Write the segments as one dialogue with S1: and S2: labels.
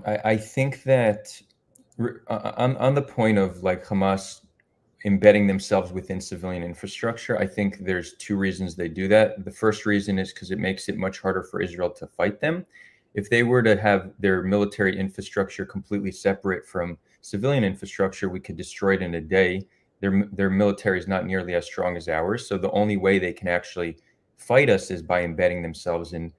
S1: I think that on the point of like Hamas embedding themselves within civilian infrastructure, I think there's two reasons they do that. The first reason is because it makes it much harder for Israel to fight them. If they were to have their military infrastructure completely separate from civilian infrastructure, we could destroy it in a day. Their military is not nearly as strong as ours, so the only way they can actually fight us is by embedding themselves in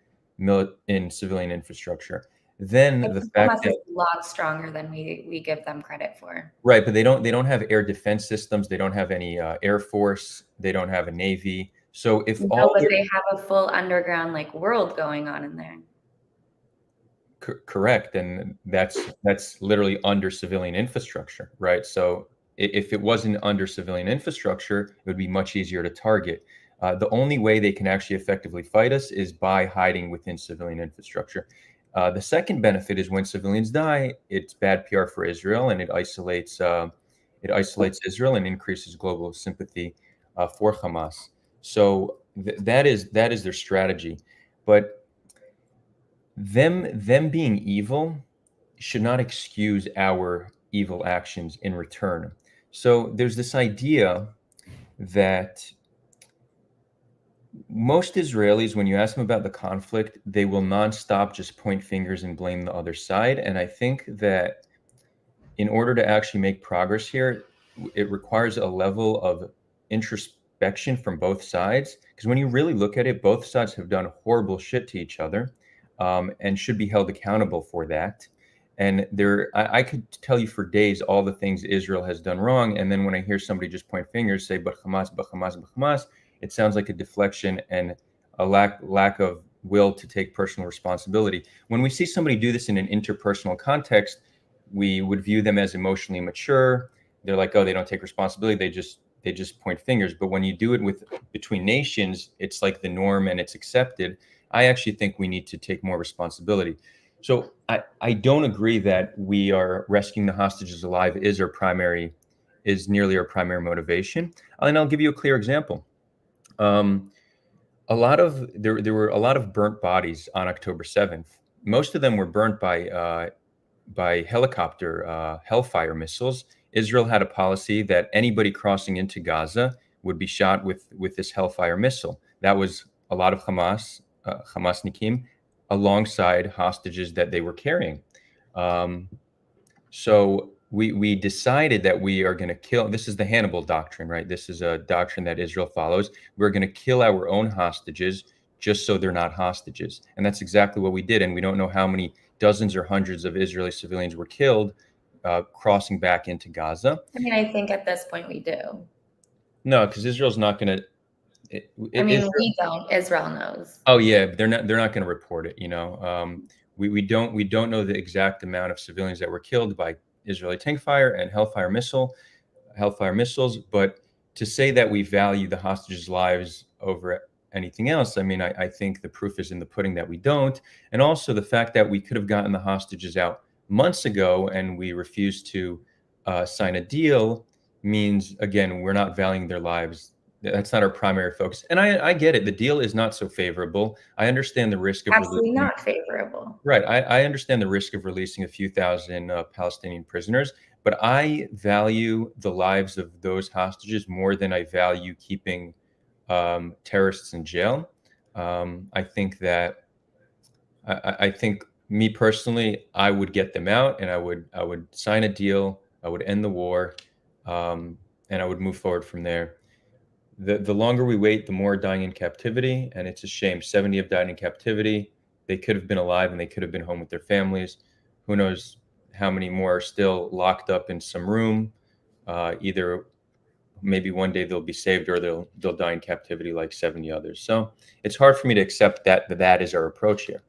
S1: civilian infrastructure.
S2: I
S1: Then the
S2: think
S1: fact
S2: Hamas is
S1: that
S2: a lot stronger than we give them credit for.
S1: right, but they don't have air defense systems. They don't have any air force. They don't have a navy. So if
S2: No,
S1: all
S2: but
S1: their
S2: they have a full underground like world going on in there.
S1: correct, and that's literally under civilian infrastructure, right? So if it wasn't under civilian infrastructure, it would be much easier to target. The only way they can actually effectively fight us is by hiding within civilian infrastructure. The second benefit is when civilians die, it's bad PR for Israel, and it isolates Israel and increases global sympathy for Hamas. So that is their strategy, but them being evil should not excuse our evil actions in return. So there's this idea that most Israelis, when you ask them about the conflict, they will nonstop just point fingers and blame the other side. And I think that in order to actually make progress here, it requires a level of introspection from both sides. Because when you really look at it, both sides have done horrible shit to each other, and should be held accountable for that. And I could tell you for days all the things Israel has done wrong. And then when I hear somebody just point fingers, say, but Hamas, but Hamas, but Hamas, it sounds like a deflection and a lack of will to take personal responsibility. When we see somebody do this in an interpersonal context, we would view them as emotionally mature. They're like, oh, they don't take responsibility. They just point fingers. But when you do it with between nations, it's like the norm and it's accepted. I actually think we need to take more responsibility. So I don't agree that we are rescuing the hostages alive is nearly our primary motivation. And I'll give you a clear example. Um, there were a lot of burnt bodies on October 7th. Most of them were burnt by helicopter Hellfire missiles. Israel had a policy that anybody crossing into Gaza would be shot with this Hellfire missile. That was a lot of Hamasnikim alongside hostages that they were carrying. Um, so we decided that we are going to kill. This is the Hannibal doctrine, right? This is a doctrine that Israel follows. We're going to kill our own hostages just so they're not hostages, and that's exactly what we did. And we don't know how many dozens or hundreds of Israeli civilians were killed crossing back into Gaza.
S2: I mean, I think at this point we do.
S1: No, because Israel's not going to.
S2: I mean, we don't. Israel knows.
S1: Oh yeah, they're not going to report it. We don't know the exact amount of civilians that were killed by Israeli tank fire and Hellfire missiles. But to say that we value the hostages' lives over anything else, I mean, I think the proof is in the pudding that we don't, and also the fact that we could have gotten the hostages out months ago and we refused to sign a deal means again we're not valuing their lives. That's not our primary focus. And I get it. The deal is not so favorable. I understand the risk of
S2: Absolutely
S1: releasing.
S2: not favorable.
S1: Right. I understand the risk of releasing a few thousand Palestinian prisoners, but I value the lives of those hostages more than I value keeping terrorists in jail. I think that I think me personally, I would get them out, and I would sign a deal. I would end the war, and I would move forward from there. The longer we wait, the more dying in captivity, and it's a shame. 70 have died in captivity. They could have been alive, and they could have been home with their families. Who knows how many more are still locked up in some room? Either maybe one day they'll be saved, or they'll die in captivity like 70 others. So it's hard for me to accept that is our approach here.